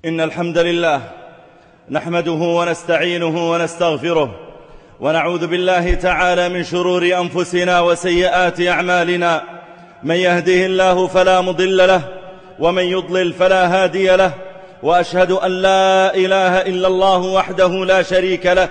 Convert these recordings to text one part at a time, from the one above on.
إن الحمد لله نحمده ونستعينه ونستغفره ونعوذ بالله تعالى من شرور أنفسنا وسيئات أعمالنا. من يهده الله فلا مضل له ومن يضلل فلا هادي له، وأشهد أن لا إله إلا الله وحده لا شريك له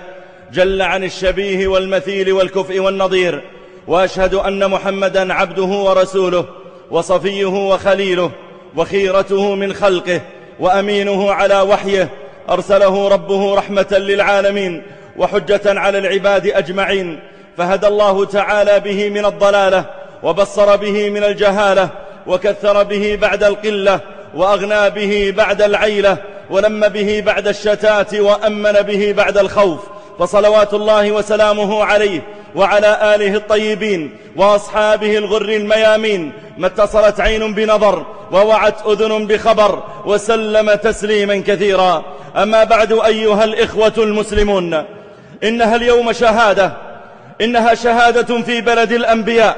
جل عن الشبيه والمثيل والكفء والنظير، وأشهد أن محمدا عبده ورسوله وصفيه وخليله وخيرته من خلقه وأمينه على وحيه، أرسله ربه رحمة للعالمين وحجة على العباد أجمعين، فهدى الله تعالى به من الضلالة وبصر به من الجهالة وكثر به بعد القلة وأغنى به بعد العيلة ولم به بعد الشتات وأمن به بعد الخوف، فصلوات الله وسلامه عليه وعلى آله الطيبين وأصحابه الغر الميامين، ما اتصلت عين بنظر ووعت أذن بخبر، وسلم تسليما كثيرا. أما بعد أيها الإخوة المسلمون، إنها اليوم شهادة، إنها شهادة في بلد الأنبياء،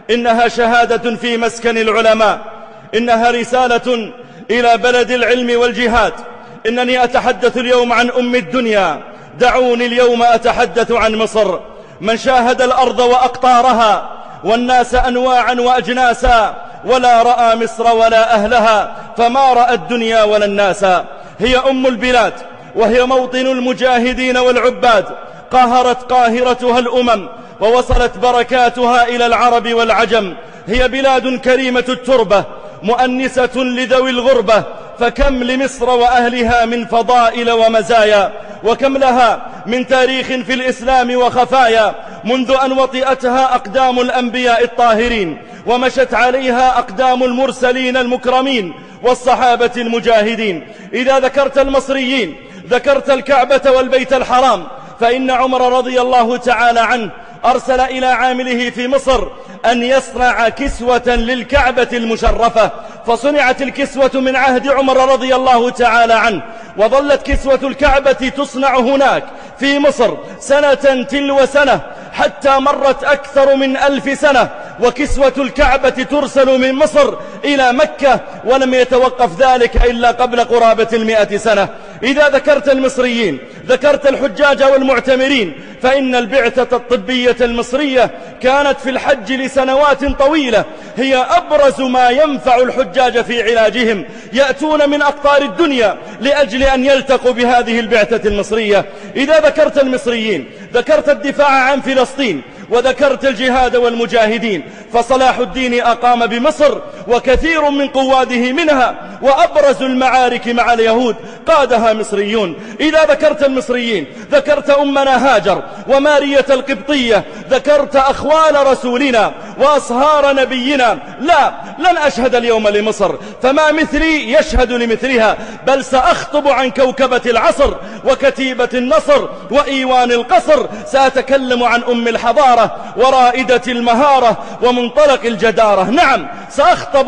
إنها شهادة في مسكن العلماء، إنها رسالة إلى بلد العلم والجهاد. إنني أتحدث اليوم عن أم الدنيا، دعوني اليوم أتحدث عن مصر. من شاهد الأرض وأقطارها والناس أنواعا وأجناسا ولا رأى مصر ولا أهلها، فما رأى الدنيا ولا الناس. هي أم البلاد وهي موطن المجاهدين والعباد، قاهرت قاهرتها الأمم ووصلت بركاتها إلى العرب والعجم. هي بلاد كريمة التربة مؤنسة لذوي الغربة، فكم لمصر وأهلها من فضائل ومزايا، وكم لها من تاريخ في الإسلام وخفايا، منذ أن وطئتها أقدام الأنبياء الطاهرين ومشت عليها أقدام المرسلين المكرمين والصحابة المجاهدين. إذا ذكرت المصريين ذكرت الكعبة والبيت الحرام، فإن عمر رضي الله تعالى عنه أرسل إلى عامله في مصر أن يصنع كسوة للكعبة المشرفة، فصنعت الكسوة من عهد عمر رضي الله تعالى عنه، وظلت كسوة الكعبة تصنع هناك في مصر سنة تلو سنة، حتى مرت أكثر من 1000 سنة وكسوة الكعبة ترسل من مصر إلى مكة، ولم يتوقف ذلك إلا قبل قرابة 100 سنة. إذا ذكرت المصريين ذكرت الحجاج والمعتمرين، فإن البعثة الطبية المصرية كانت في الحج لسنوات طويلة هي أبرز ما ينفع الحجاج في علاجهم، يأتون من أقطار الدنيا لأجل أن يلتقوا بهذه البعثة المصرية. إذا ذكرت المصريين ذكرت الدفاع عن فلسطين وذكرت الجهاد والمجاهدين، فصلاح الدين أقام بمصر وكثير من قواده منها، وأبرز المعارك مع اليهود قادها مصريون. إذا ذكرت المصريين ذكرت أمنا هاجر ومارية القبطية، ذكرت أخوال رسولنا وأصهار نبينا. لا، لن أشهد اليوم لمصر، فما مثلي يشهد لمثلها، بل سأخطب عن كوكبة العصر وكتيبة النصر وإيوان القصر. سأتكلم عن أم الحضارة ورائدة المهارة ومنطلق الجدارة. نعم،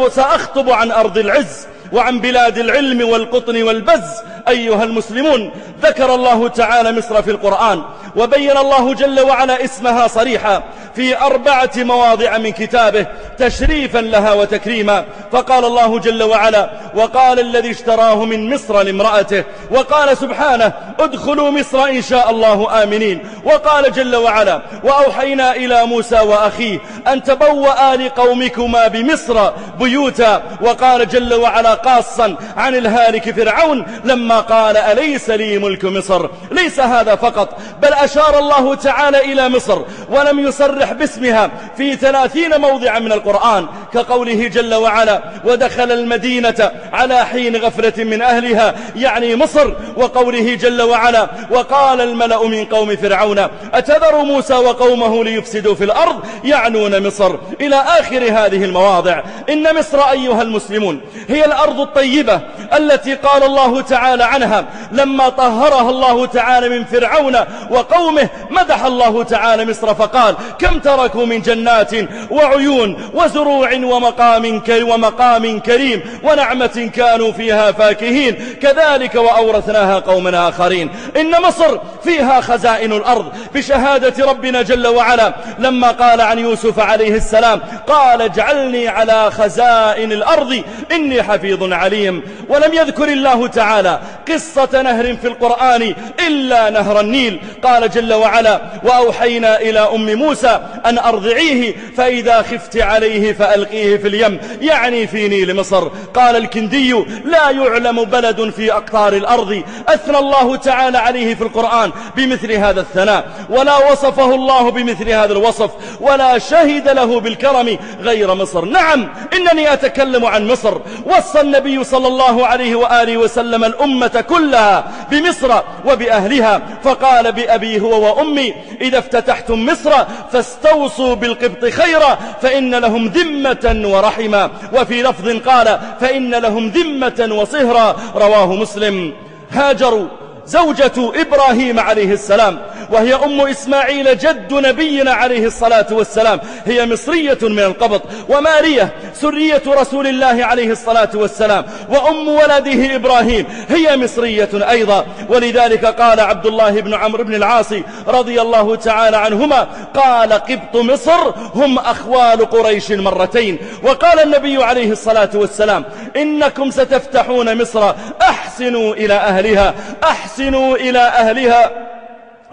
سأخطب عن أرض العز وعن بلاد العلم والقطن والبز. أيها المسلمون، ذكر الله تعالى مصر في القرآن، وبين الله جل وعلا اسمها صريحا في 4 مواضع من كتابه تشريفا لها وتكريما. فقال الله جل وعلا: وقال الذي اشتراه من مصر لامرأته، وقال سبحانه: ادخلوا مصر إن شاء الله آمنين. وقال جل وعلا: وأوحينا إلى موسى وأخيه أن تبوأ لقومكما بمصر بيوتا. وقال جل وعلا قاصا عن الهالك فرعون لما قال: أليس لي ملك مصر. ليس هذا فقط، بل أشار الله تعالى إلى مصر ولم يصرح باسمها في 30 موضع من القرآن، كقوله جل وعلا: ودخل المدينة على حين غفلة من أهلها، يعني مصر. وقوله جل وعلا: وقال الملأ من قوم فرعون أتذر موسى وقومه ليفسدوا في الأرض، يعنون مصر، إلى آخر هذه المواضع. إن مصر أيها المسلمون هي الأرض الطيبة التي قال الله تعالى عنها لما طهرها الله تعالى من فرعون وقومه، مدح الله تعالى مصر فقال: كم تركوا من جنات وعيون وزروع ومقام كريم ونعمة كانوا فيها فاكهين، كذلك وأورثناها قوما آخرين. الآخرين. إن مصر فيها خزائن الأرض بشهادة ربنا جل وعلا لما قال عن يوسف عليه السلام قال اجعلني على خزائن الأرض إني حفيظ عليم. ولم يذكر الله تعالى قصة نهر في القرآن إلا نهر النيل. قال جل وعلا وأوحينا إلى أم موسى أن أرضعيه فإذا خفت عليه فألقيه في اليم، يعني في نيل مصر. قال الكندي لا يعلم بلد في أقطار الأرض أثنى الله تعالى عليه في القرآن بمثل هذا الثناء، ولا وصفه الله بمثل هذا الوصف، ولا شهد له بالكرم غير مصر. نعم إنني أتكلم عن مصر. وصى النبي صلى الله عليه وآله وسلم الأمة كلها بمصر وبأهلها، فقال بأبي هو وأمي إذا افتتحتم مصر فاستوصوا بالقبط خيرا فإن لهم ذمة ورحما، وفي لفظ قال فإن لهم ذمة وصهرا، رواه مسلم. هاجر زوجة إبراهيم عليه السلام وهي أم إسماعيل جد نبينا عليه الصلاة والسلام هي مصرية من القبط، ومارية سرية رسول الله عليه الصلاة والسلام وأم ولده إبراهيم هي مصرية أيضا. ولذلك قال عبد الله بن عمرو بن العاص رضي الله تعالى عنهما قال قبط مصر هم أخوال قريش مرتين. وقال النبي عليه الصلاة والسلام إنكم ستفتحون مصر أحسنوا إلى أهلها، أحسنوا إلى أهلها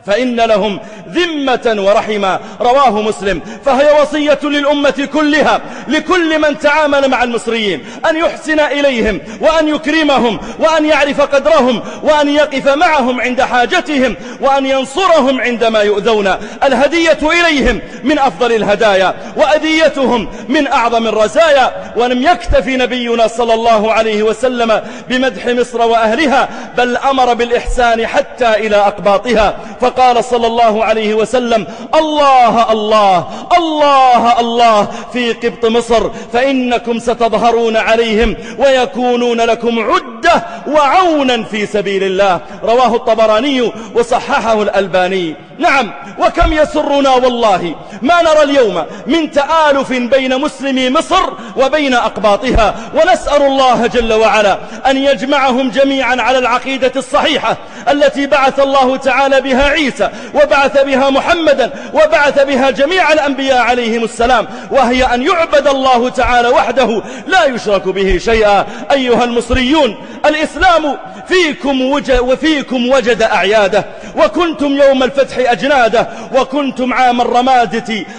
فإن لهم ذمة ورحمة، رواه مسلم. فهي وصية للأمة كلها لكل من تعامل مع المصريين أن يحسن إليهم وأن يكرمهم وأن يعرف قدرهم وأن يقف معهم عند حاجتهم وأن ينصرهم عندما يؤذون. الهدية إليهم من أفضل الهدايا وأذيتهم من أعظم الرزايا. ولم يكتفي نبينا صلى الله عليه وسلم بمدح مصر وأهلها بل أمر بالإحسان حتى إلى أقباطها، فقال صلى الله عليه وسلم الله الله الله الله في قبط مصر فإنكم ستظهرون عليهم ويكونون لكم عدة وعونا في سبيل الله، رواه الطبراني وصححه الألباني. نعم وكم يسرنا والله ما نرى اليوم من تآلف بين مسلمي مصر وبين أقباطها، ونسأل الله جل وعلا أن يجمعهم جميعا على العقيدة الصحيحة التي بعث الله تعالى بها عيسى وبعث بها محمدا وبعث بها جميع الأنبياء عليهم السلام، وهي أن يعبد الله تعالى وحده لا يشرك به شيئا. أيها المصريون الإسلام فيكم وجد أعياده، وكنتم يوم الفتح أجناده، وكنتم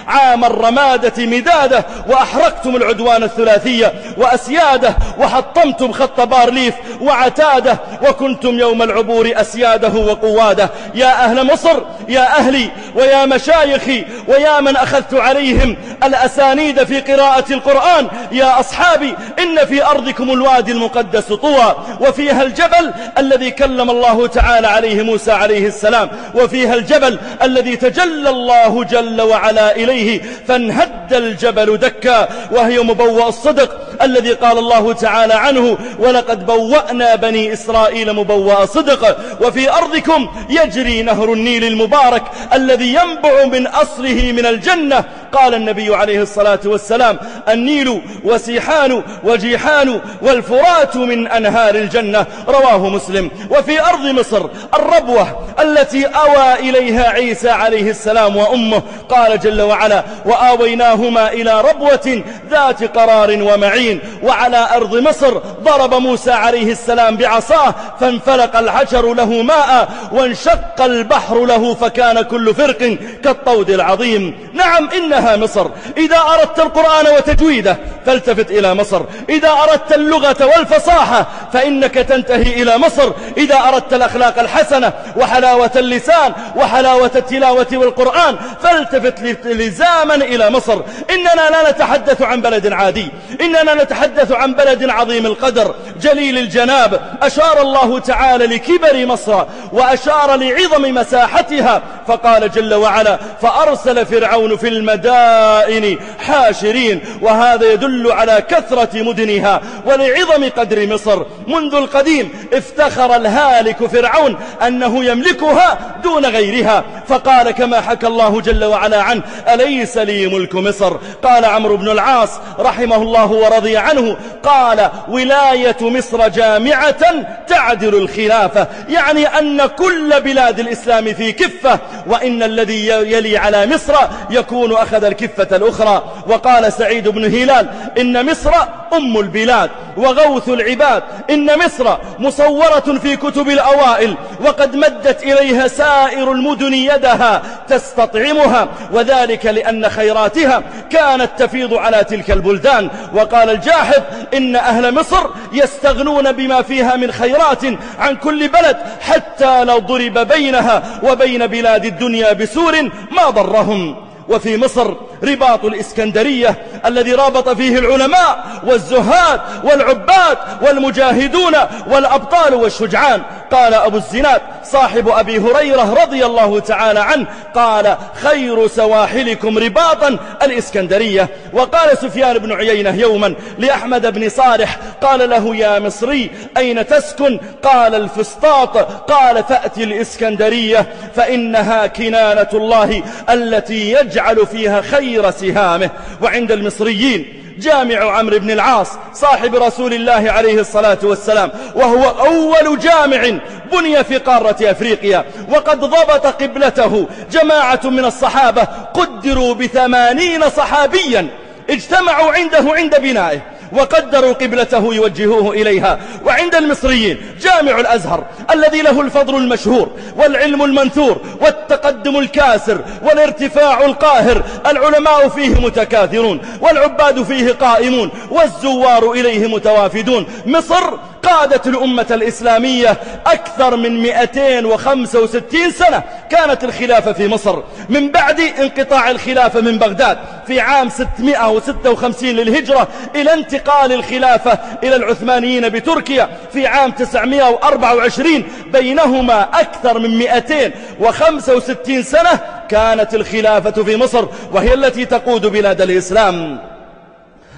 عام الرمادة مداده، وأحرقتم العدوان الثلاثية وأسياده، وحطمتم خط بارليف وعتاده، وكنتم يوم العبور أسياده وقواده. يا أهل مصر يا أهلي ويا مشايخي ويا من أخذت عليهم الأسانيد في قراءة القرآن، يا أصحابي إن في أرضكم الوادي المقدس طوى، وفيها الجبل الذي كلم الله تعالى عليه موسى عليه السلام، وفيها الجبل الذي تجلى الله جل وعلا إليه فانهد الجبل دكا، وهي مبوأ الصدق الذي قال الله تعالى عنه ولقد بوأنا بني إسرائيل مبوأ صدق. وفي أرضكم يجري نهر النيل المبارك الذي ينبع من أصله من الجنة. قال النبي عليه الصلاة والسلام النيل وسيحان وجيحان والفرات من أنهار الجنة، رواه مسلم. وفي أرض مصر الربوة التي أوى إليها عيسى عليه السلام وأمه، قال جل وعلا وآويناهما إلى ربوة ذات قرار ومعين. وعلى أرض مصر ضرب موسى عليه السلام بعصاه فانفلق الحجر له ماء وانشق البحر له فكان كل فرق كالطود العظيم. نعم إنها مصر. إذا أردت القرآن وتجويده فالتفت إلى مصر، إذا أردت اللغة والفصاحة فإنك تنتهي إلى مصر، إذا أردت الأخلاق الحسنة وحلاوة اللسان وحلاوة التلاوة والقرآن فالتفت لزاما إلى مصر. إننا لا نتحدث عن بلد عادي، إننا نتحدث عن بلد عظيم القدر جليل الجناب. أشار الله تعالى لكبر مصر وأشار لعظم مساحتها، فقال جل وعلا فأرسل فرعون في المدائن المدائن حاشرين. وهذا يدل على كثرة مدنها ولعظم قدر مصر. منذ القديم افتخر الهالك فرعون أنه يملكها دون غيرها، فقال كما حكى الله جل وعلا عنه: أليس لي ملك مصر؟ قال عمرو بن العاص رحمه الله ورضي عنه، قال: ولاية مصر جامعة تعدل الخلافة، يعني أن كل بلاد الإسلام في كفة، وإن الذي يلي على مصر يكون أخذ الكفة الأخرى. وقال سعيد بن هلال: إن مصر أم البلاد وغوث العباد، إن مصر مصورة في كتب الأوائل، وقد مدت إليها سائر المدن يدها تستطعمها، وذلك لأن خيراتها كانت تفيض على تلك البلدان. وقال الجاحظ: إن أهل مصر يستغنون بما فيها من خيرات عن كل بلد، حتى لو ضرب بينها وبين بلاد الدنيا بسور ما ضرهم. وفي مصر رباط الإسكندرية الذي رابط فيه العلماء والزهاد والعباد والمجاهدون والأبطال والشجعان. قال أبو الزناد صاحب أبي هريرة رضي الله تعالى عنه، قال: خير سواحلكم رباطا الإسكندرية. وقال سفيان بن عيينة يوما لأحمد بن صالح، قال له: يا مصري أين تسكن؟ قال: الفسطاط. قال: فأتي الإسكندرية فإنها كنانة الله التي يجعل فيها خير سهامه. وعند المصريين جامع عمرو بن العاص صاحب رسول الله عليه الصلاة والسلام، وهو أول جامع بني في قارة أفريقيا، وقد ضبط قبلته جماعة من الصحابة قدروا ب80 صحابيا اجتمعوا عنده عند بنائه وقدروا قبلته يوجهوه إليها. وعند المصريين جامع الأزهر الذي له الفضل المشهور والعلم المنثور والتقدم الكاسر والارتفاع القاهر، العلماء فيه متكاثرون والعباد فيه قائمون والزوار إليه متوافدون. مصر قادت الأمة الإسلامية أكثر من 265 سنة كانت الخلافة في مصر، من بعد انقطاع الخلافة من بغداد في عام 656 للهجرة إلى انتقال الخلافة إلى العثمانيين بتركيا في عام 924. بينهما أكثر من 265 سنة كانت الخلافة في مصر، وهي التي تقود بلاد الإسلام.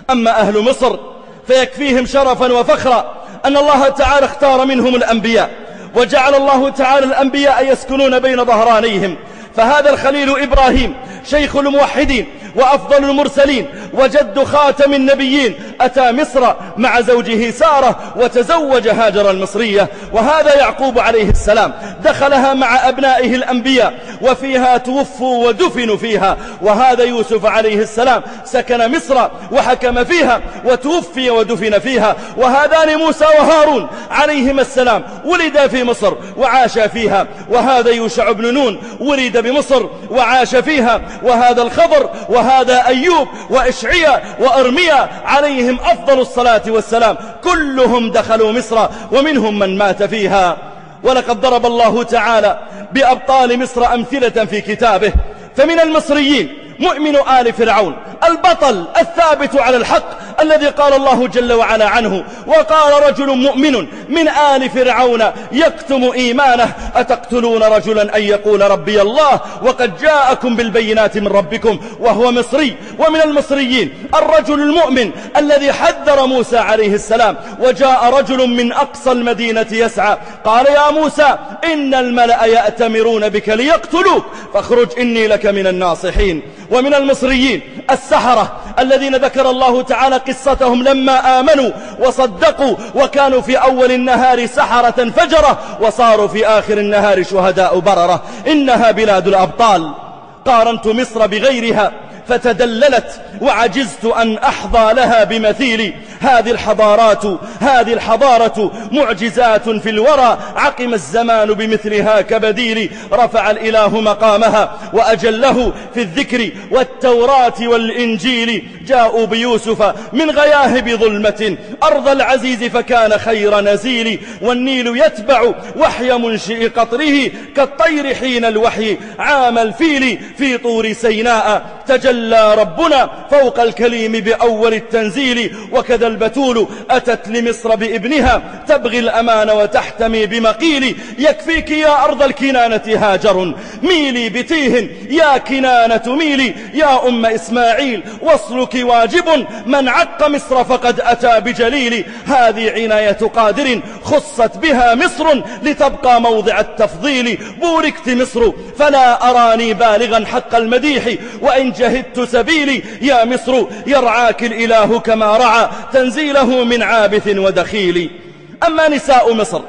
أما أهل مصر فيكفيهم شرفا وفخرا أن الله تعالى اختار منهم الأنبياء، وجعل الله تعالى الأنبياء يسكنون بين ظهرانيهم. فهذا الخليل إبراهيم شيخ الموحدين وأفضل المرسلين وجد خاتم النبيين أتى مصر مع زوجه سارة وتزوج هاجر المصرية. وهذا يعقوب عليه السلام دخلها مع أبنائه الأنبياء وفيها توفوا ودفنوا فيها. وهذا يوسف عليه السلام سكن مصر وحكم فيها وتوفي ودفن فيها. وهذان موسى وهارون عليهما السلام ولدا في مصر وعاشا فيها. وهذا يوشع بن نون ولد بمصر وعاش فيها. وهذا الخضر وهذا أيوب وإشعياء وأرميا عليهم أفضل الصلاة والسلام، كلهم دخلوا مصر ومنهم من مات فيها. ولقد ضرب الله تعالى بأبطال مصر أمثلة في كتابه. فمن المصريين مؤمن آل فرعون البطل الثابت على الحق الذي قال الله جل وعلا عنه: وقال رجل مؤمن من آل فرعون يكتم إيمانه أتقتلون رجلا أن يقول ربي الله وقد جاءكم بالبينات من ربكم، وهو مصري. ومن المصريين الرجل المؤمن الذي حذر موسى عليه السلام، وجاء رجل من أقصى المدينة يسعى قال: يا موسى إن الملأ يأتمرون بك ليقتلوك فاخرج إني لك من الناصحين. ومن المصريين السحرة الذين ذكر الله تعالى قصتهم لما آمنوا وصدقوا، وكانوا في أول النهار سحرة فجرة وصاروا في آخر النهار شهداء بررة. إنها بلاد الأبطال. قارنت مصر بغيرها فتدللت وعجزت أن أحظى لها بمثيلي. هذه الحضارة معجزات في الورى، عقم الزمان بمثلها كبديل. رفع الإله مقامها وأجله في الذكر والتوراة والإنجيل. جاءوا بيوسف من غياهب ظلمة أرض العزيز فكان خير نزيل. والنيل يتبع وحي منشئ قطره كالطير حين الوحي عام الفيل في طور سيناء تجلى ربنا فوق الكليم بأول التنزيل. وكذا البتول أتت لمصر بابنها تبغي الأمان وتحتمي بمقيل. يكفيك يا أرض الكنانة هاجر ميلي بتيه يا كنانة ميلي. يا أم إسماعيل وصلك واجب من عق مصر فقد أتى بجليل. هذه عناية قادر خصت بها مصر لتبقى موضع التفضيل. بوركت مصر فلا أراني بالغا حق المديح وإن جهدت سبيلي. يا مصر يرعاك الإله كما رعى تنزيله من عابث ودخيل. أما نساء مصر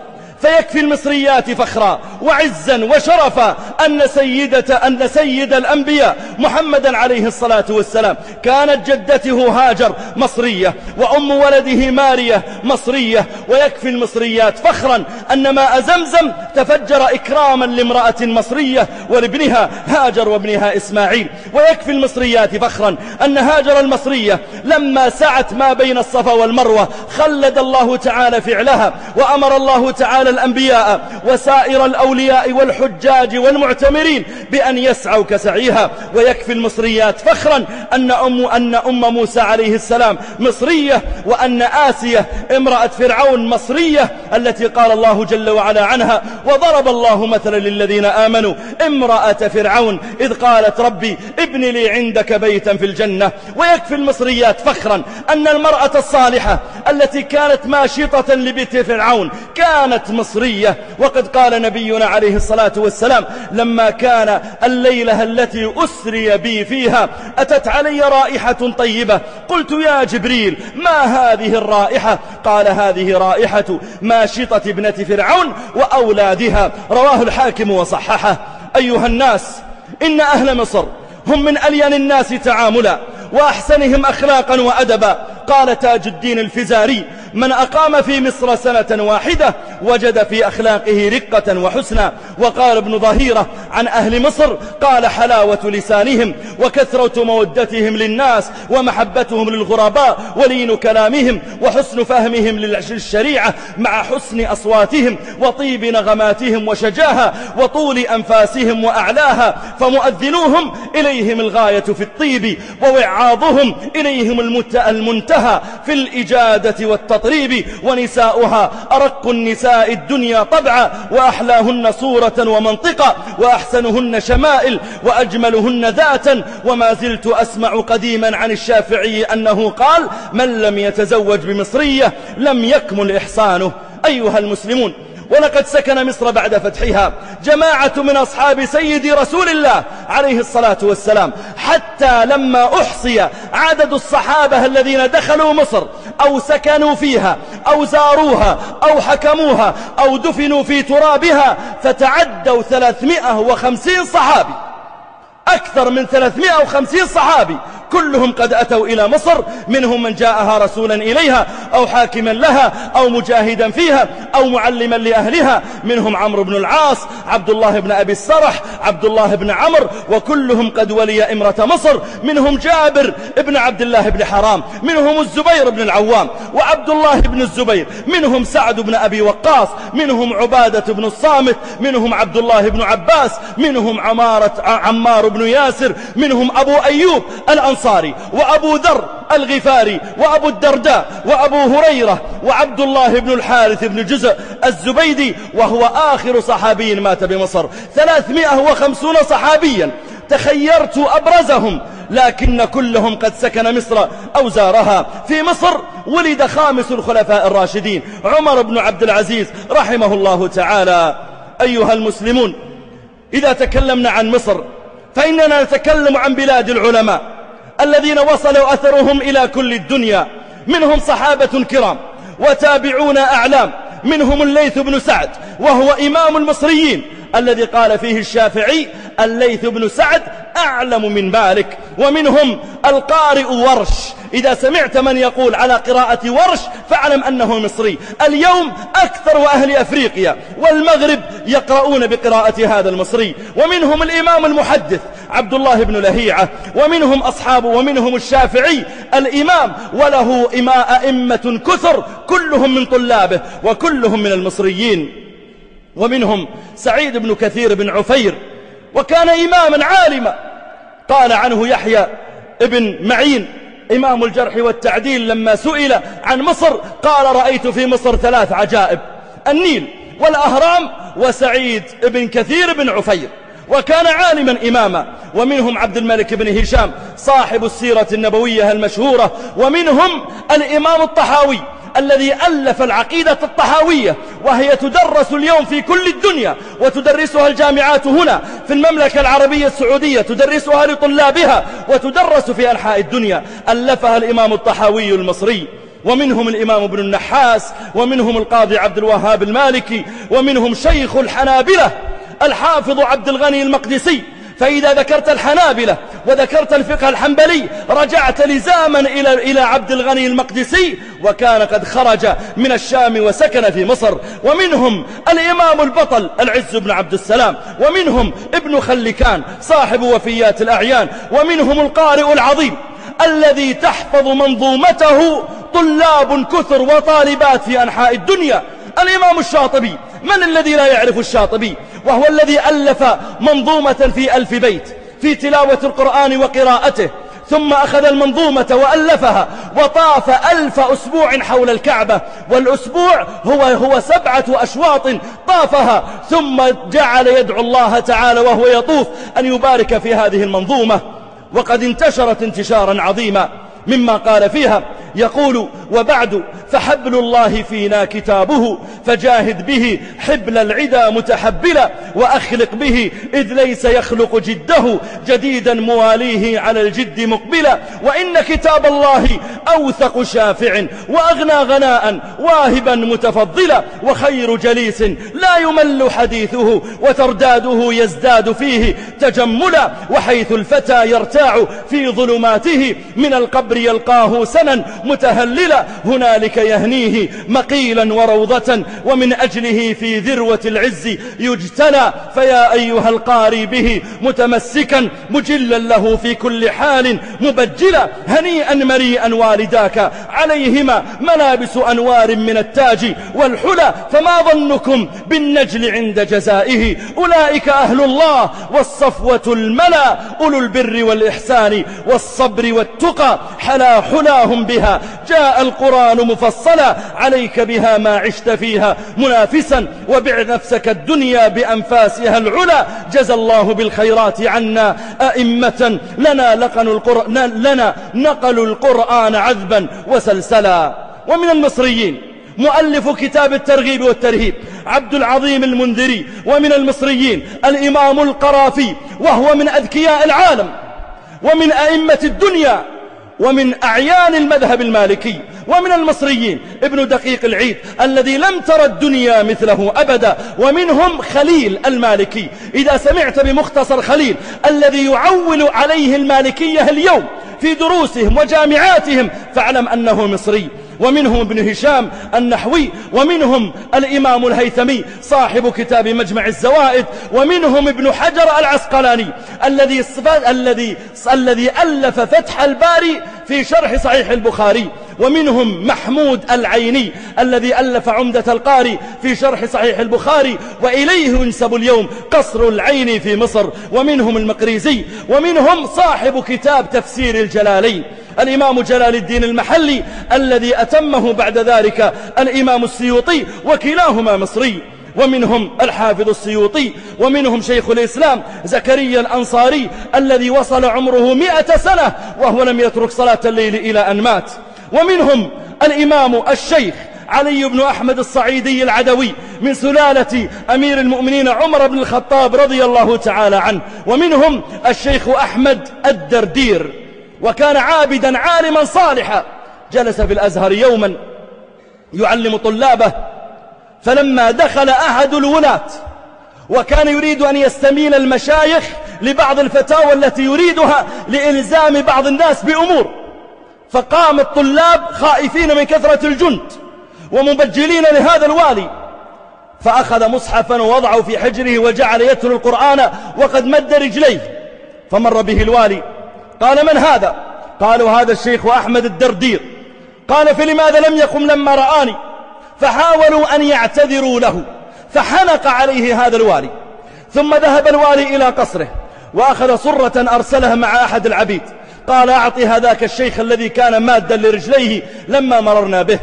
فيكفي المصريات فخرا وعزا وشرفا أن سيد الأنبياء محمدا عليه الصلاة والسلام كانت جدته هاجر مصرية وأم ولده مارية مصرية. ويكفي المصريات فخرا أن ماء زمزم تفجر إكراما لامرأة مصرية ولابنها هاجر وابنها إسماعيل. ويكفي المصريات فخرا أن هاجر المصرية لما سعت ما بين الصفا والمروة خلد الله تعالى فعلها وأمر الله تعالى الأنبياء وسائر الأولياء والحجاج والمعتمرين بأن يسعوا كسعيها. ويكفي المصريات فخرا أن أم موسى عليه السلام مصرية وأن آسية امرأة فرعون مصرية التي قال الله جل وعلا عنها وضرب الله مثلا للذين آمنوا امرأة فرعون إذ قالت ربي ابن لي عندك بيتا في الجنة. ويكفي المصريات فخرا أن المرأة الصالحة التي كانت ماشطة لبيت فرعون كانت مصرية. وقد قال نبينا عليه الصلاة والسلام لما كان الليلة التي أسري بي فيها أتت علي رائحة طيبة قلت يا جبريل ما هذه الرائحة؟ قال هذه رائحة ماشطة ابنة فرعون وأولادها. رواه الحاكم وصححه. أيها الناس إن أهل مصر هم من ألين الناس تعاملا وأحسنهم أخلاقا وأدبا. قال تاج الدين الفزاري من أقام في مصر سنة واحدة وجد في أخلاقه رقة وحسنا. وقال ابن ظهيرة عن أهل مصر قال حلاوة لسانهم وكثرة مودتهم للناس ومحبتهم للغرباء ولين كلامهم وحسن فهمهم للشريعة مع حسن أصواتهم وطيب نغماتهم وشجاها وطول أنفاسهم وأعلاها. فمؤذنوهم إليهم الغاية في الطيب ووعاظهم إليهم المنتهى في الإجادة والتطريب. ونساؤها أرق النساء الدنيا طبعا وأحلاهن صورة ومنطقة وأحسنهن شمائل وأجملهن ذاتا. وما زلت أسمع قديما عن الشافعي أنه قال من لم يتزوج بمصرية لم يكمل إحسانه. أيها المسلمون ولقد سكن مصر بعد فتحها جماعة من أصحاب سيد رسول الله عليه الصلاة والسلام حتى لما أحصي عدد الصحابة الذين دخلوا مصر أو سكنوا فيها أو زاروها أو حكموها أو دفنوا في ترابها فتعدوا 350 صحابي. أكثر من 350 صحابي كلهم قد أتوا إلى مصر. منهم من جاءها رسولا إليها أو حاكما لها أو مجاهدا فيها أو معلما لأهلها. منهم عمرو بن العاص عبد الله بن أبي السرح عبد الله بن عمرو وكلهم قد ولي إمرة مصر. منهم جابر بن عبد الله بن حرام. منهم الزبير بن العوام وعبد الله بن الزبير. منهم سعد بن أبي وقاص. منهم عبادة بن الصامت. منهم عبد الله بن عباس. منهم عمار بن ياسر. منهم أبو أيوب الأنصاري وأبو ذر الغفاري وأبو الدرداء وأبو هريرة وعبد الله بن الحارث بن جزء الزبيدي وهو آخر صحابي مات بمصر. 350 صحابيا تخيرت أبرزهم لكن كلهم قد سكن مصر أو زارها. في مصر ولد خامس الخلفاء الراشدين عمر بن عبد العزيز رحمه الله تعالى. أيها المسلمون إذا تكلمنا عن مصر فإننا نتكلم عن بلاد العلماء الذين وصلوا أثرهم إلى كل الدنيا. منهم صحابة كرام وتابعون أعلام. منهم الليث بن سعد وهو إمام المصريين الذي قال فيه الشافعي الليث بن سعد أعلم من مالك. ومنهم القارئ ورش. إذا سمعت من يقول على قراءة ورش فاعلم أنه مصري. اليوم أكثر أهل أفريقيا والمغرب يقرؤون بقراءة هذا المصري. ومنهم الإمام المحدث عبد الله بن لهيعة. ومنهم أصحابه ومنهم الشافعي الإمام وله أئمة كثر كلهم من طلابه وكلهم من المصريين. ومنهم سعيد بن كثير بن عفير وكان إماما عالما قال عنه يحيى ابن معين إمام الجرح والتعديل لما سئل عن مصر قال: رأيت في مصر 3 عجائب: النيل والأهرام وسعيد بن كثير بن عفير. وكان عالما إماما. ومنهم عبد الملك بن هشام صاحب السيرة النبوية المشهورة. ومنهم الإمام الطحاوي الذي ألف العقيدة الطحاوية، وهي تدرس اليوم في كل الدنيا، وتدرسها الجامعات هنا في المملكة العربية السعودية، تدرسها لطلابها وتدرس في أنحاء الدنيا. ألفها الإمام الطحاوي المصري. ومنهم الإمام ابن النحاس، ومنهم القاضي عبد الوهاب المالكي، ومنهم شيخ الحنابلة الحافظ عبد الغني المقدسي. فإذا ذكرت الحنابلة وذكرت الفقه الحنبلي رجعت لزاما إلى عبد الغني المقدسي، وكان قد خرج من الشام وسكن في مصر. ومنهم الإمام البطل العز بن عبد السلام، ومنهم ابن خلكان صاحب وفيات الأعيان، ومنهم القارئ العظيم الذي تحفظ منظومته طلاب كثر وطالبات في أنحاء الدنيا، الإمام الشاطبي. من الذي لا يعرف الشاطبي؟ وهو الذي ألف منظومة في 1000 بيت في تلاوة القرآن وقراءته، ثم أخذ المنظومة وألفها وطاف 1000 أسبوع حول الكعبة، والأسبوع هو 7 أشواط طافها، ثم جعل يدعو الله تعالى وهو يطوف أن يبارك في هذه المنظومة. وقد انتشرت انتشارا عظيما مما قال فيها، يقول: وبعد فحبل الله فينا كتابه، فجاهد به حبل العدا متحبلا، وأخلق به إذ ليس يخلق جده، جديدا مواليه على الجد مقبلا. وإن كتاب الله أوثق شافع، وأغنى غناء واهبا متفضلا، وخير جليس لا يمل حديثه، وترداده يزداد فيه تجملا. وحيث الفتى يرتاع في ظلماته، من القبر يلقاه سنا متهللا، هنالك يهنيه مقيلا وروضة، ومن أجله في ذروة العز يجتلى. فيا أيها القاري به متمسكا، مجلا له في كل حال مبجلا. هنيئا مريئا والداك، عليهما ملابس أنوار من التاج والحلى، فما ظنكم بالنجل عند جزائه؟ أولئك أهل الله والصفوة الملا، أولو البر والإحسان والصبر والتقى، حلا حلاهم بها جاء القرآن مفصلا، عليك بها ما عشت فيها منافسا، وبع نفسك الدنيا بأنفاسها العلا. جزى الله بالخيرات عنا أئمة لنا نقلوا القرآن عذبا وسلسلا. ومن المصريين مؤلف كتاب الترغيب والترهيب عبد العظيم المنذري. ومن المصريين الإمام القرافي، وهو من أذكياء العالم ومن أئمة الدنيا ومن أعيان المذهب المالكي. ومن المصريين ابن دقيق العيد الذي لم ترى الدنيا مثله أبدا. ومنهم خليل المالكي. إذا سمعت بمختصر خليل الذي يعول عليه المالكية اليوم في دروسهم وجامعاتهم فاعلم أنه مصري. ومنهم ابن هشام النحوي، ومنهم الإمام الهيثمي صاحب كتاب مجمع الزوائد، ومنهم ابن حجر العسقلاني الذي ألف فتح الباري في شرح صحيح البخاري. ومنهم محمود العيني الذي ألف عمدة القاري في شرح صحيح البخاري، وإليه ينسب اليوم قصر العيني في مصر. ومنهم المقريزي، ومنهم صاحب كتاب تفسير الجلالين الإمام جلال الدين المحلي الذي أتمه بعد ذلك الإمام السيوطي، وكلاهما مصري. ومنهم الحافظ السيوطي، ومنهم شيخ الإسلام زكريا الأنصاري الذي وصل عمره 100 سنة وهو لم يترك صلاة الليل إلى أن مات. ومنهم الإمام الشيخ علي بن أحمد الصعيدي العدوي من سلالة أمير المؤمنين عمر بن الخطاب رضي الله تعالى عنه. ومنهم الشيخ أحمد الدردير، وكان عابدا عالما صالحا، جلس في الأزهر يوما يعلم طلابه، فلما دخل أحد الولاة وكان يريد أن يستميل المشايخ لبعض الفتاوى التي يريدها لإلزام بعض الناس بأمور، فقام الطلاب خائفين من كثرة الجند ومبجلين لهذا الوالي، فأخذ مصحفا ووضعه في حجره وجعل يتلو القرآن وقد مد رجليه، فمر به الوالي قال: من هذا؟ قالوا: هذا الشيخ أحمد الدردير. قال: فلماذا لم يقم لما رآني؟ فحاولوا أن يعتذروا له، فحنق عليه هذا الوالي. ثم ذهب الوالي إلى قصره وأخذ صرة أرسلها مع أحد العبيد، قال أعطي هذاك الشيخ الذي كان مادا لرجليه لما مررنا به.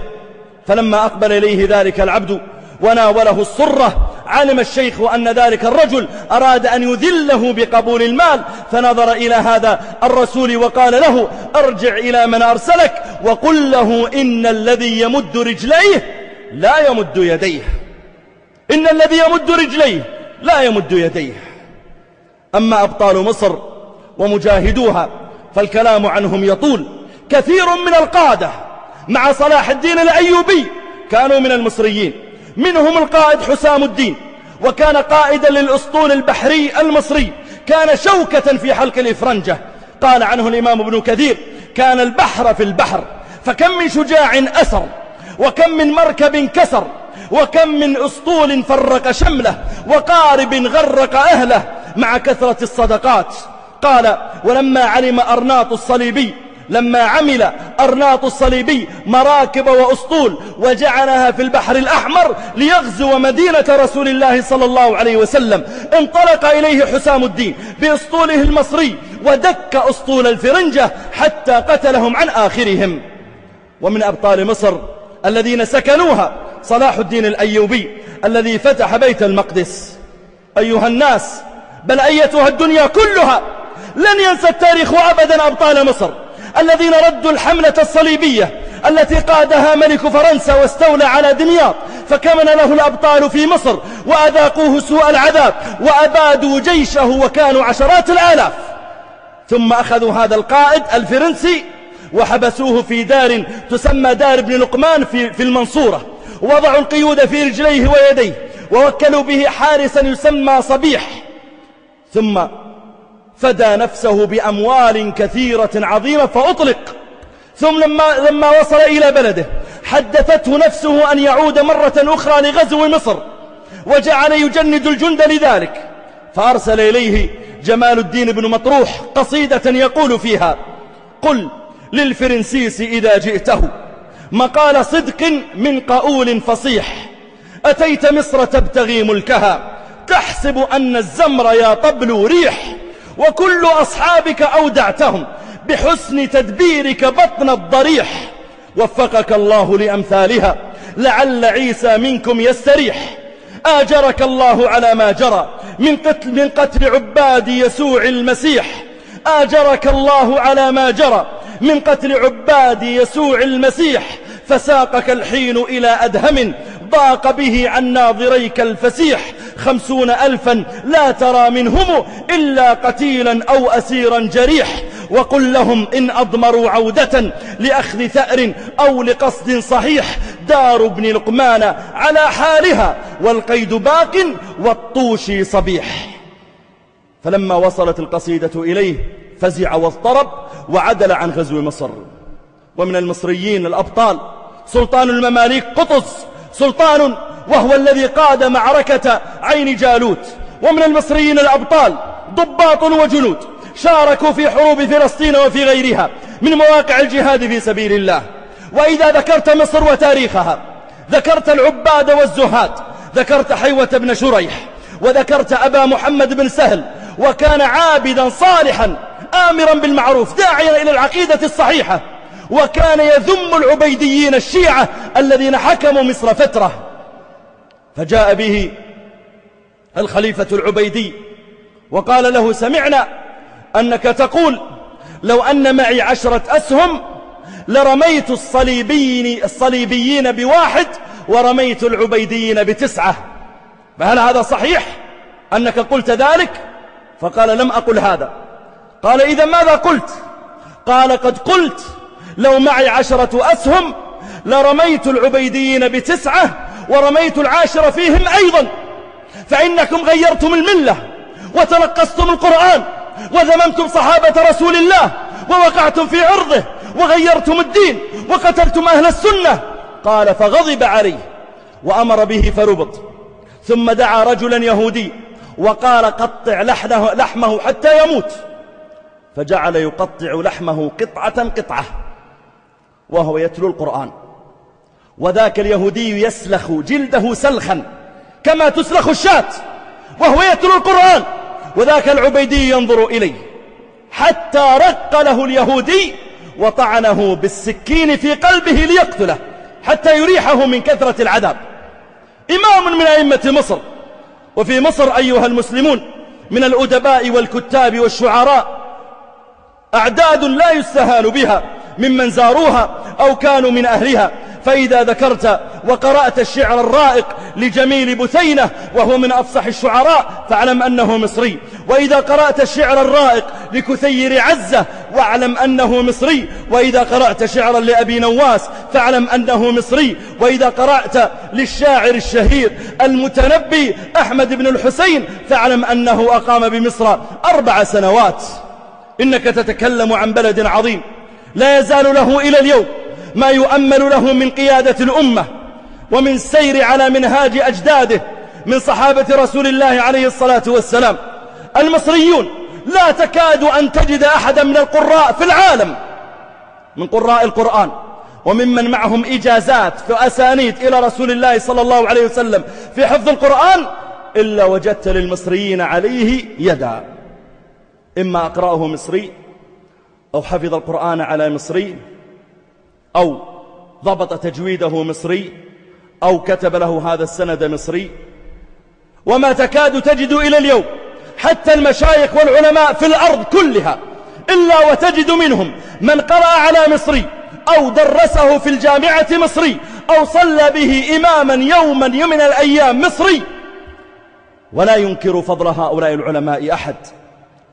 فلما أقبل إليه ذلك العبد وناوله الصرة علم الشيخ أن ذلك الرجل أراد أن يذله بقبول المال، فنظر إلى هذا الرسول وقال له أرجع إلى من أرسلك وقل له إن الذي يمد رجليه لا يمد يديه، إن الذي يمد رجليه لا يمد يديه. أما أبطال مصر ومجاهدوها فالكلام عنهم يطول. كثير من القادة مع صلاح الدين الأيوبي كانوا من المصريين، منهم القائد حسام الدين، وكان قائدا للأسطول البحري المصري، كان شوكة في حلق الإفرنجة. قال عنه الإمام ابن كثير كان البحر في البحر، فكم من شجاع أسر، وكم من مركب كسر، وكم من أسطول فرق شمله، وقارب غرق أهله مع كثرة الصدقات. قال ولما علم أرناط الصليبي، لما عمل أرناط الصليبي مراكب وأسطول وجعلها في البحر الأحمر ليغزو مدينة رسول الله صلى الله عليه وسلم، انطلق إليه حسام الدين بأسطوله المصري ودك أسطول الفرنجة حتى قتلهم عن آخرهم. ومن أبطال مصر الذين سكنوها صلاح الدين الأيوبي الذي فتح بيت المقدس. أيها الناس، بل أيتها الدنيا كلها، لن ينسى التاريخ أبدا أبطال مصر الذين ردوا الحملة الصليبية التي قادها ملك فرنسا واستولى على دمياط، فكمن له الأبطال في مصر وأذاقوه سوء العذاب وأبادوا جيشه وكانوا عشرات الآلاف. ثم أخذوا هذا القائد الفرنسي وحبسوه في دار تسمى دار ابن لقمان في المنصورة، ووضعوا القيود في رجليه ويديه، ووكلوا به حارسا يسمى صبيح، ثم فدى نفسه بأموال كثيرة عظيمة فأطلق. ثم لما وصل إلى بلده حدثته نفسه أن يعود مرة أخرى لغزو مصر، وجعل يجند الجند لذلك، فأرسل إليه جمال الدين بن مطروح قصيدة يقول فيها: قل للفرنسيس إذا جئته مقال صدق من قؤول فصيح، أتيت مصر تبتغي ملكها تحسب أن الزمر يا طبل ريح، وكل أصحابك أودعتهم بحسن تدبيرك بطن الضريح، وفقك الله لأمثالها لعل عيسى منكم يستريح، آجرك الله على ما جرى من قتل عباد يسوع المسيح، آجرك الله على ما جرى من قتل عباد يسوع المسيح، فساقك الحين إلى أدهم ضاق به عن ناظريك الفسيح، 50,000 لا ترى منهم إلا قتيلا أو أسيرا جريح، وقل لهم إن أضمروا عودة لأخذ ثأر أو لقصد صحيح، دار ابن لقمان على حالها والقيد باق والطوشي صبيح. فلما وصلت القصيدة إليه فزع واضطرب وعدل عن غزو مصر. ومن المصريين الأبطال سلطان المماليك قطز، سلطان وهو الذي قاد معركة عين جالوت. ومن المصريين الأبطال ضباط وجنود شاركوا في حروب فلسطين وفي غيرها من مواقع الجهاد في سبيل الله. وإذا ذكرت مصر وتاريخها ذكرت العباد والزهاد، ذكرت حيوة بن شريح، وذكرت أبا محمد بن سهل، وكان عابدا صالحا آمرا بالمعروف داعيا إلى العقيدة الصحيحة، وكان يذم العبيديين الشيعة الذين حكموا مصر فترة. فجاء به الخليفة العبيدي وقال له: سمعنا أنك تقول لو أن معي 10 أسهم لرميت الصليبيين ب1 ورميت العبيديين ب9، فهل هذا صحيح أنك قلت ذلك؟ فقال: لم أقل هذا. قال: إذا ماذا قلت؟ قال: قد قلت لو معي 10 أسهم لرميت العبيديين ب9 ورميت العاشر فيهم أيضا، فإنكم غيرتم الملة وتنقصتم القرآن وذممتم صحابة رسول الله ووقعتم في عرضه وغيرتم الدين وقتلتم أهل السنة. قال: فغضب عليه وأمر به فربط، ثم دعا رجلا يهودي وقال: قطع لحمه حتى يموت، فجعل يقطع لحمه قطعة قطعة وهو يتلو القرآن، وذاك اليهودي يسلخ جلده سلخا كما تسلخ الشاة وهو يتلو القرآن وذاك العبيدي ينظر إليه، حتى رق له اليهودي وطعنه بالسكين في قلبه ليقتله حتى يريحه من كثرة العذاب. إمام من أئمة مصر. وفي مصر أيها المسلمون من الأدباء والكتاب والشعراء أعداد لا يستهان بها ممن زاروها أو كانوا من أهلها. فإذا ذكرت وقرأت الشعر الرائق لجميل بثينة وهو من أفصح الشعراء فاعلم أنه مصري، وإذا قرأت الشعر الرائق لكثير عزة واعلم أنه مصري، وإذا قرأت شعرا لأبي نواس فاعلم أنه مصري، وإذا قرأت للشاعر الشهير المتنبي أحمد بن الحسين فاعلم أنه أقام بمصر 4 سنوات. إنك تتكلم عن بلد عظيم لا يزال له إلى اليوم ما يؤمل له من قيادة الأمة ومن سير على منهاج أجداده من صحابة رسول الله عليه الصلاة والسلام. المصريون لا تكاد أن تجد أحدا من القراء في العالم من قراء القرآن وممن معهم إجازات في أسانيد إلى رسول الله صلى الله عليه وسلم في حفظ القرآن إلا وجدت للمصريين عليه يدا، إما أقرأه مصري أو حفظ القرآن على مصري أو ضبط تجويده مصري أو كتب له هذا السند مصري. وما تكاد تجد إلى اليوم حتى المشايخ والعلماء في الأرض كلها إلا وتجد منهم من قرأ على مصري أو درسه في الجامعة مصري أو صلى به إماما يوما من الأيام مصري. ولا ينكر فضل هؤلاء العلماء أحد،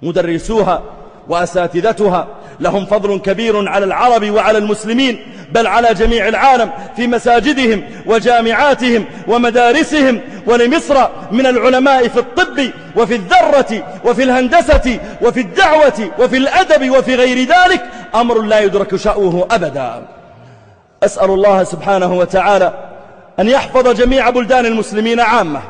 مدرسوها وأساتذتها لهم فضل كبير على العرب وعلى المسلمين بل على جميع العالم في مساجدهم وجامعاتهم ومدارسهم. ولمصر من العلماء في الطب وفي الذرة وفي الهندسة وفي الدعوة وفي الأدب وفي غير ذلك أمر لا يدرك شأوه أبدا. أسأل الله سبحانه وتعالى أن يحفظ جميع بلدان المسلمين عامة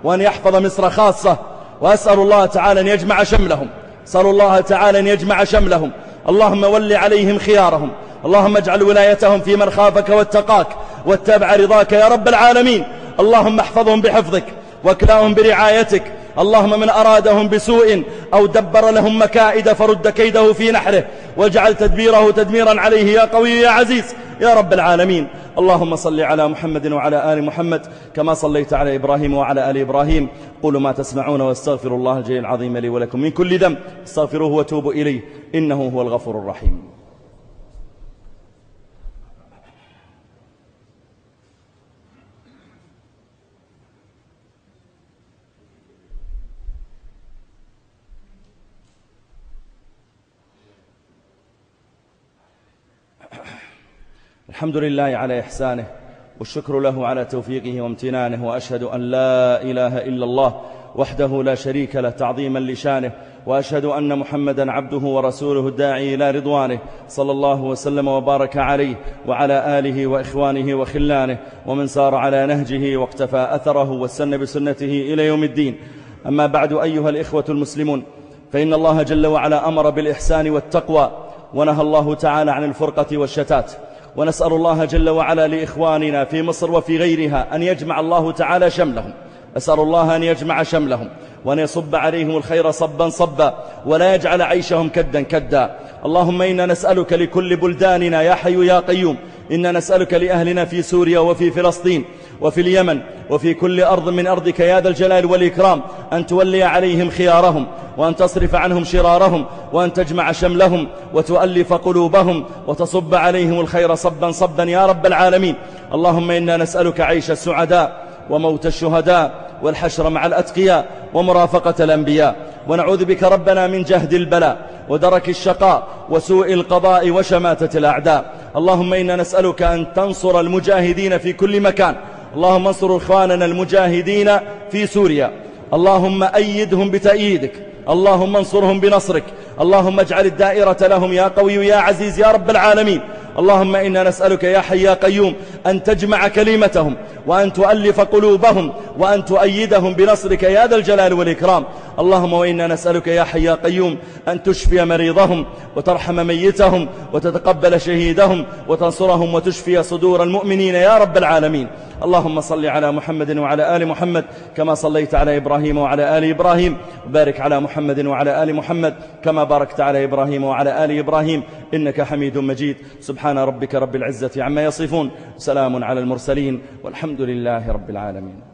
وأن يحفظ مصر خاصة، وأسأل الله تعالى أن يجمع شملهم، أسأل الله تعالى أن يجمع شملهم. اللهم ول عليهم خيارهم، اللهم اجعل ولايتهم في من خافك واتقاك واتبع رضاك يا رب العالمين. اللهم احفظهم بحفظك واكلاهم برعايتك. اللهم من أرادهم بسوء أو دبر لهم مكائد فرد كيده في نحره واجعل تدبيره تدميرا عليه يا قوي يا عزيز يا رب العالمين. اللهم صل على محمد وعلى آل محمد كما صليت على إبراهيم وعلى آل إبراهيم. قولوا ما تسمعون واستغفر الله الجليل العظيم لي ولكم من كل ذنب استغفروه وتوبوا إليه إنه هو الغفور الرحيم. الحمد لله على إحسانه والشكر له على توفيقه وامتنانه، وأشهد أن لا إله إلا الله وحده لا شريك له تعظيما لشانه، وأشهد أن محمدا عبده ورسوله الداعي إلى رضوانه صلى الله وسلم وبارك عليه وعلى آله وإخوانه وخلانه ومن سار على نهجه واقتفى أثره واستنى بسنته إلى يوم الدين. أما بعد أيها الإخوة المسلمون، فإن الله جل وعلا أمر بالإحسان والتقوى ونهى الله تعالى عن الفرقة والشتات، ونسأل الله جل وعلا لإخواننا في مصر وفي غيرها أن يجمع الله تعالى شملهم. أسأل الله أن يجمع شملهم وأن يصب عليهم الخير صبا صبا ولا يجعل عيشهم كدا كدا. اللهم إنا نسألك لكل بلداننا يا حي يا قيوم، إنا نسألك لأهلنا في سوريا وفي فلسطين وفي اليمن وفي كل أرض من أرضك يا ذا الجلال والإكرام أن تولي عليهم خيارهم وأن تصرف عنهم شرارهم وأن تجمع شملهم وتؤلف قلوبهم وتصب عليهم الخير صبا صبا يا رب العالمين. اللهم إنا نسألك عيش السعداء وموت الشهداء والحشر مع الأتقياء ومرافقة الأنبياء، ونعوذ بك ربنا من جهد البلاء ودرك الشقاء وسوء القضاء وشماتة الأعداء. اللهم إنا نسألك أن تنصر المجاهدين في كل مكان، اللهم انصر إخواننا المجاهدين في سوريا، اللهم أيدهم بتأييدك، اللهم انصرهم بنصرك، اللهم اجعل الدائرة لهم يا قوي يا عزيز يا رب العالمين. اللهم إنا نسألك يا حي يا قيوم أن تجمع كلمتهم وأن تؤلف قلوبهم وأن تؤيدهم بنصرك يا ذا الجلال والإكرام. اللهم وإنا نسألك يا حي يا قيوم أن تشفي مريضهم وترحم ميتهم وتتقبل شهيدهم وتنصرهم وتشفي صدور المؤمنين يا رب العالمين. اللهم صل على محمد وعلى آل محمد كما صليت على إبراهيم وعلى آل إبراهيم، وبارك على محمد وعلى آل محمد كما باركت على إبراهيم وعلى آل إبراهيم إنك حميد مجيد. سبحان ربك رب العزة عما يصفون، سلام على المرسلين، والحمد لله رب العالمين.